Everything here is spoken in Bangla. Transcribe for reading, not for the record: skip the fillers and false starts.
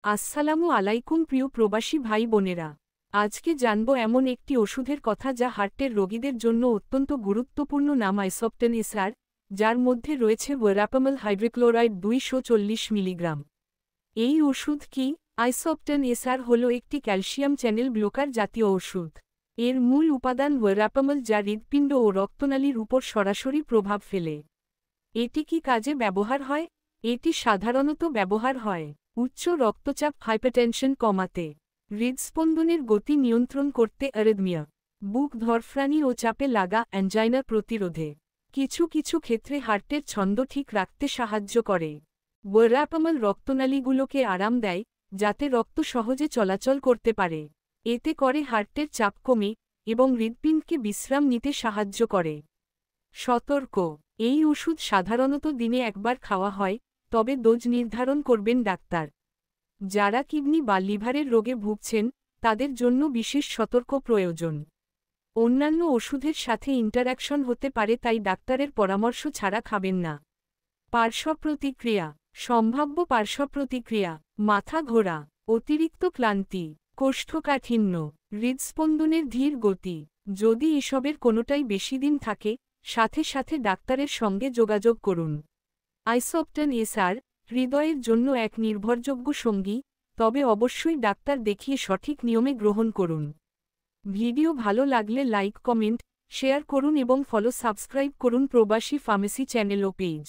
আসসালামু আলাইকুম প্রিয় প্রবাসী ভাই বোনেরা। আজকে জানব এমন একটি ওষুধের কথা যা হার্টের রোগীদের জন্য অত্যন্ত গুরুত্বপূর্ণ, নাম আইসোপ্টেন এসআর, যার মধ্যে রয়েছে ওয়েরাপামল হাইড্রোক্লোরাইড 240 মিলিগ্রাম। এই ওষুধ কি? আইসোপ্টেন এসআর হল একটি ক্যালসিয়াম চ্যানেল ব্লকার জাতীয় ওষুধ। এর মূল উপাদান ওয়েরাপামল, যা হৃৎপিণ্ড ও রক্তনালীর উপর সরাসরি প্রভাব ফেলে। এটি কি কাজে ব্যবহার হয়? এটি সাধারণত ব্যবহার হয় উচ্চ রক্তচাপ হাইপারটেনশন কমাতে, হৃদস্পন্দনের গতি নিয়ন্ত্রণ করতে, অ্যারিথমিয়া, বুক ধরফরানি ও চাপে লাগা অ্যাঞ্জাইনা প্রতিরোধে, কিছু কিছু ক্ষেত্রে হার্টের ছন্দ ঠিক রাখতে সাহায্য করে। ওয়েরাপামল রক্তনালীগুলোকে আরাম দেয়, যাতে রক্ত সহজে চলাচল করতে পারে। এতে করে হার্টের চাপ কমে এবং হৃৎপিণ্ডকে বিশ্রাম নিতে সাহায্য করে। সতর্ক: এই ওষুধ সাধারণত দিনে একবার খাওয়া হয়, তবে ডোজ নির্ধারণ করবেন ডাক্তার। যারা কিডনি বা লিভারের রোগে ভুগছেন, তাদের জন্য বিশেষ সতর্ক প্রয়োজন। অন্যান্য ওষুধের সাথে ইন্টারঅ্যাকশন হতে পারে, তাই ডাক্তারের পরামর্শ ছাড়া খাবেন না। পার্শ্বপ্রতিক্রিয়া: সম্ভাব্য পার্শ্বপ্রতিক্রিয়া: মাথা ঘোরা, অতিরিক্ত ক্লান্তি, কোষ্ঠকাঠিন্য, হৃদস্পন্দনের ধীর গতি। যদি এসবের কোনোটাই বেশি দিন থাকে, সাথে সাথে ডাক্তারের সঙ্গে যোগাযোগ করুন। আইসোপ্টেন এসআর হৃদয়ের জন্য এক নির্ভরযোগ্য সঙ্গী, তবে অবশ্যই ডাক্তার দেখিয়ে সঠিক নিয়মে গ্রহণ করুন। ভিডিও ভালো লাগলে লাইক, কমেন্ট, শেয়ার করুন এবং সাবস্ক্রাইব করুন প্রবাসী ফার্মেসি চ্যানেল ও পেজ।